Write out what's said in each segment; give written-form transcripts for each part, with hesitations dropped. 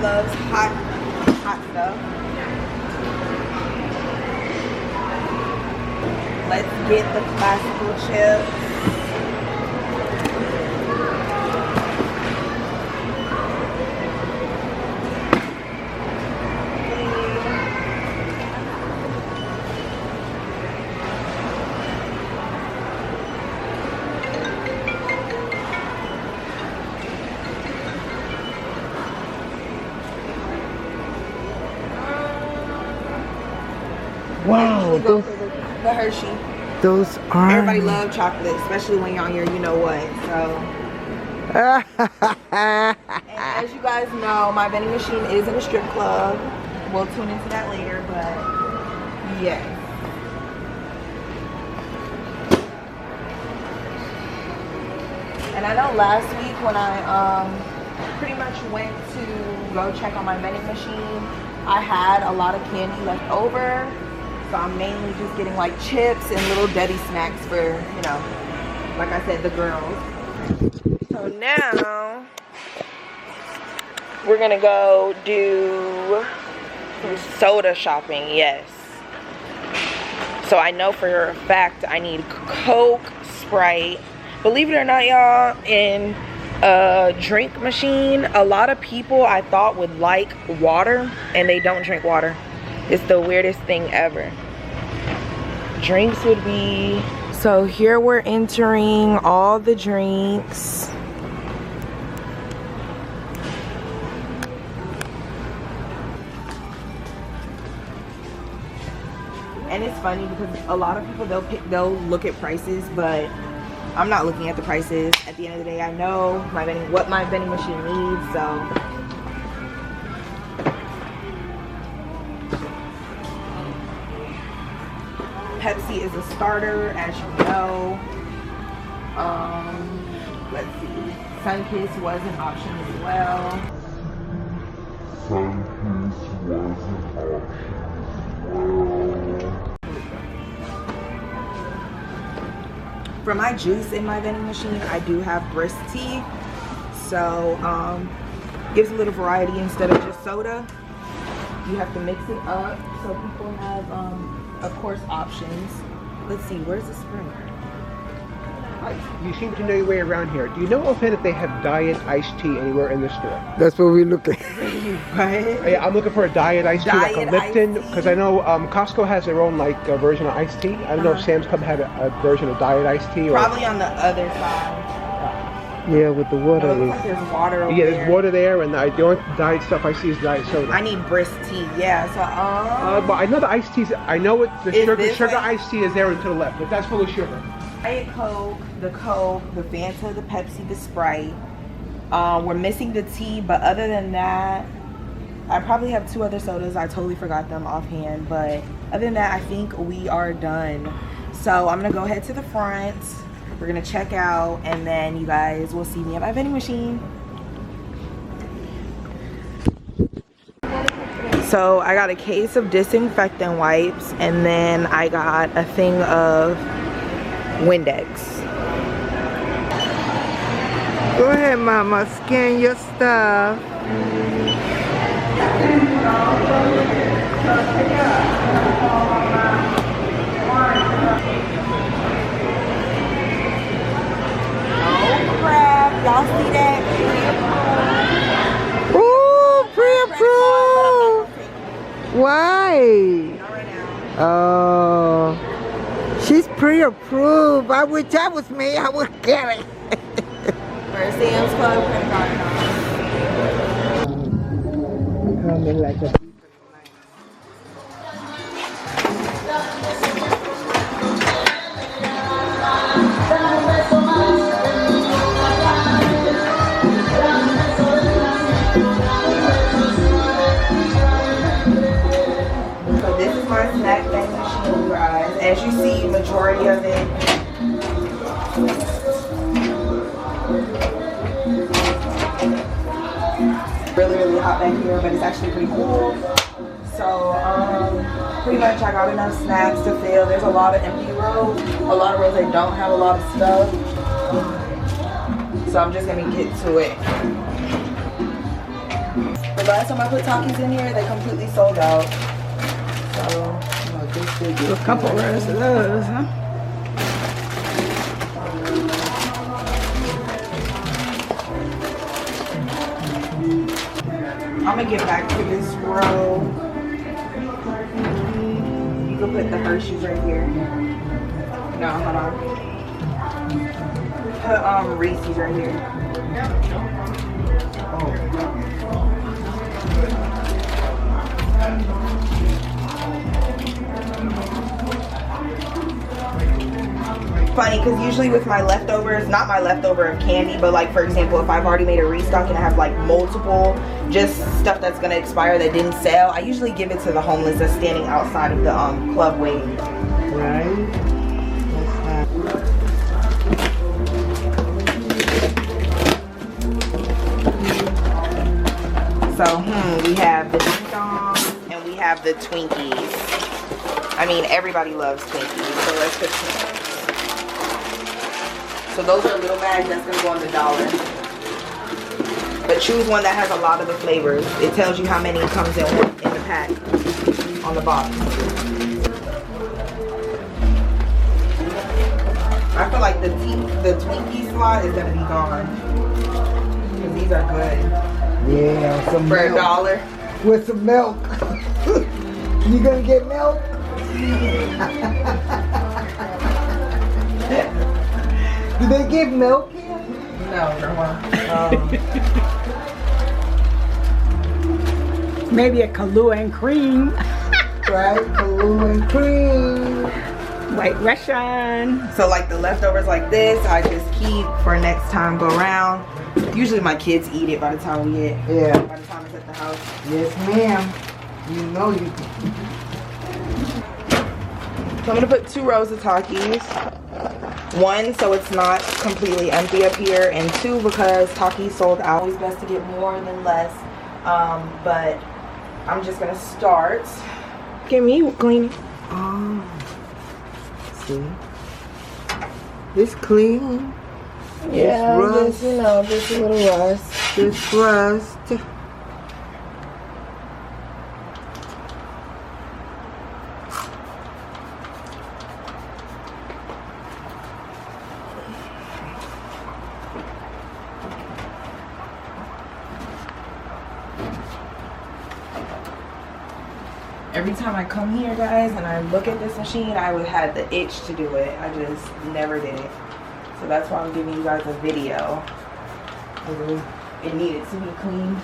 loves hot stuff. Let's get the classical chips. Wow, those, the Hershey. those are. Everybody loves chocolate, especially when you're on your you know what. So. And as you guys know, my vending machine is in a strip club. We'll tune into that later, but yes. And I know last week when I pretty much went to go check on my vending machine, I had a lot of candy left over. So I'm mainly just getting like chips and little Debbie snacks for, you know, like I said, the girls. So now we're gonna go do some soda shopping, yes. So I know for a fact I need Coke, Sprite. Believe it or not, y'all, in a drink machine, a lot of people I thought would like water and they don't drink water. It's the weirdest thing ever. Drinks would be, so here we're entering all the drinks. And it's funny because a lot of people they'll look at prices, but I'm not looking at the prices. At the end of the day, I know what my vending machine needs, so. Pepsi is a starter, as you know. Let's see. Sunkist was an option as well. For my juice in my vending machine, I do have brisk tea. So, gives a little variety instead of just soda. You have to mix it up so people have, of course, options. Let's see, where's the Sprite? You seem to know your way around here. Do you know offhand if they have diet iced tea anywhere in the store? That's what we're looking. Right? Yeah, I'm looking for a diet iced tea, like a Lipton, because I know Costco has their own like version of iced tea. I don't know if Sam's Club had a version of diet iced tea. Or probably on the other side. Yeah, with the water. It looks like there's water over yeah, there. there's water there, and the only diet stuff I see is diet soda. I need brisk tea, yeah. So, but I know the iced teas. I know what the Is sugar iced tea is there and to the left, but that's full of sugar. Diet Coke, the Fanta, the Pepsi, the Sprite. We're missing the tea, but other than that, I probably have 2 other sodas. I totally forgot them offhand, but other than that, I think we are done. So I'm gonna go ahead to the front. We're gonna check out, and then you guys will see me at my vending machine. So I got a case of disinfectant wipes, and then I got a thing of Windex. Go ahead, Mama. Scan your stuff. Oh crap! Y'all see that? Ooh, pre-approved. Why? Not right now. Oh, she's pre-approved. I wish that was me. I would get it. For Sam's Club credit card. Coming like a. So this is my snack vending machine, guys. As you see, majority of it. Really hot back here, but it's actually pretty cool. So pretty much I got enough snacks to fill. There's a lot of empty rows, a lot of rows that don't have a lot of stuff. So I'm just gonna get to it. The last time I put Takis in here, they completely sold out. So, a couple rows of those, huh? I'm gonna get back to this row. You can put the Hershey's right here. No, hold on. Put Reese's right here. Funny, because usually with my leftovers, not my leftover of candy, but like for example, if I've already made a restock and I have like multiple just stuff that's gonna expire that didn't sell, I usually give it to the homeless that's standing outside of the club waiting. Right? So, we have the ding dong and we have the Twinkies. I mean, everybody loves Twinkies, so let's put Twinkies. So those are little bags that's gonna go on the dollar. But choose one that has a lot of the flavors. It tells you how many comes in the pack on the box. I feel like the Twinkie slot is gonna be gone. Because these are good. Yeah, some For milk. $1. With some milk. You gonna get milk? Do they give milk here? No, Grandma. Maybe a Kahlua and cream. Right? Blue and cream. White Russian. So like the leftovers like this, I just keep for next time go around. Usually my kids eat it by the time we get. Yeah. By the time it's at the house. Yes, ma'am. You know you. So I'm gonna put 2 rows of Takis. 1, so it's not completely empty up here, and 2, because Takis sold out. Always best to get more than less. But I'm just gonna start. Get me clean. Oh. See? It's clean. Yeah, It's rust. just a little rust. It's rust. Every time I come here, guys, and I look at this machine, I would have the itch to do it. I just never did it. So that's why I'm giving you guys a video. It needed to be cleaned.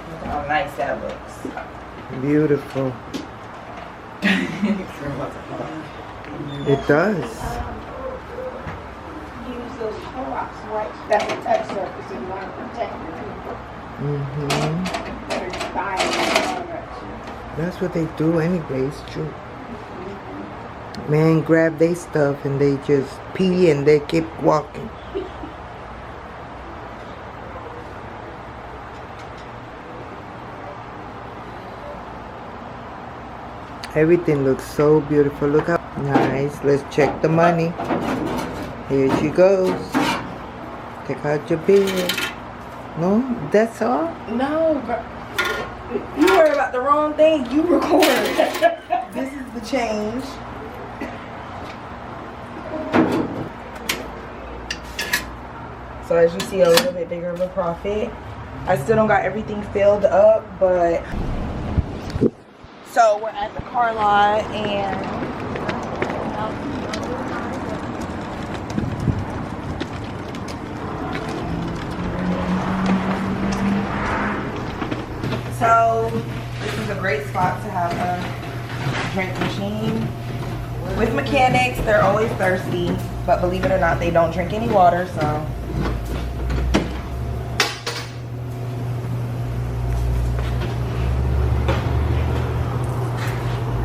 Look how nice that looks. Beautiful. It does. Use those Clorox wipes. That's a touch surface if you want to protect your people. Mm-hmm. Better buy it. That's what they do anyways, true. Man, grab their stuff and they just pee and they keep walking. Everything looks so beautiful. Look how nice. Let's check the money. Here she goes. Take out your bill. No, that's all? No, you worry about the wrong thing. You record. This is the change. So as you see, a little bit bigger of a profit. I still don't got everything filled up, but so we're at the car lot and so this is a great spot to have a drink machine. With mechanics, they're always thirsty, but believe it or not, they don't drink any water, so.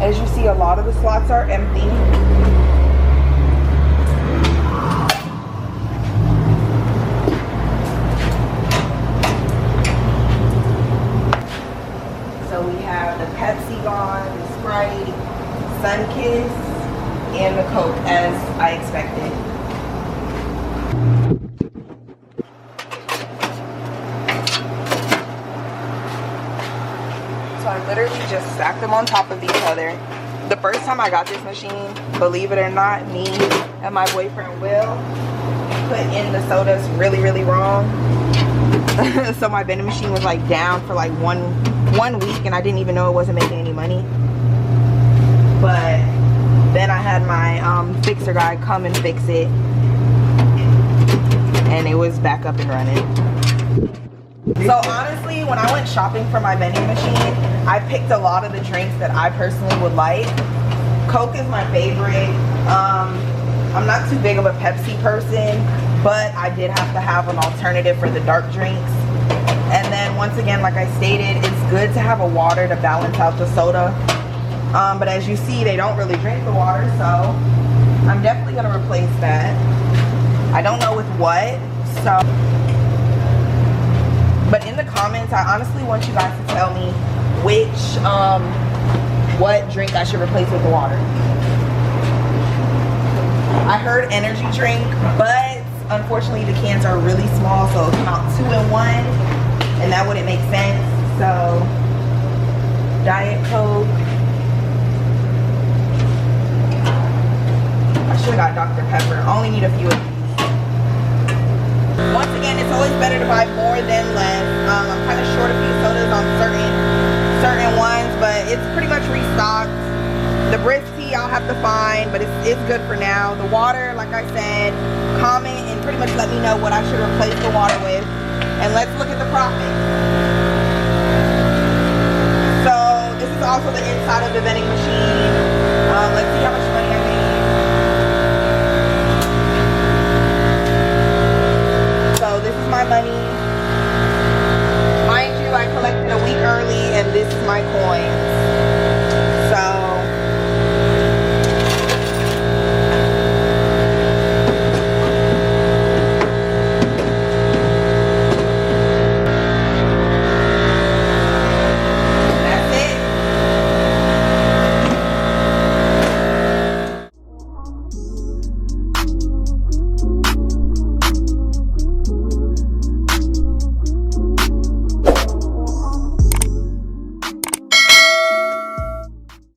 As you see, a lot of the slots are empty. So we have the Pepsi gone, the Sprite, Sunkiss, and the Coke as I expected. I literally just stacked them on top of each other. The first time I got this machine, believe it or not, me and my boyfriend Will put in the sodas really, really wrong. So my vending machine was like down for like one week, and I didn't even know it wasn't making any money. But then I had my fixer guy come and fix it, and it was back up and running. So honestly, when I went shopping for my vending machine, I picked a lot of the drinks that I personally would like. Coke is my favorite. I'm not too big of a Pepsi person, but I did have to have an alternative for the dark drinks. And then once again, like I stated, it's good to have a water to balance out the soda. But as you see, they don't really drink the water, so I'm definitely gonna replace that. I don't know with what, so. But in the comments, I honestly want you guys to tell me what drink I should replace with the water. I heard energy drink, but unfortunately the cans are really small, so it's about 2 in 1, and that wouldn't make sense. So, Diet Coke. I should have got Dr. Pepper. I only need a few of these. Once again, it's always better to buy more than less. I'm kind of short a few sodas on certain ones, but it's pretty much restocked. The brisk tea I'll have to find, but it's good for now. The water, like I said, comment and pretty much let me know what I should replace the water with. And let's look at the profit. So this is also the inside of the vending machine. Let's see how much money I made. So this is my money. Mind you, I collected a week early, and this is my coin.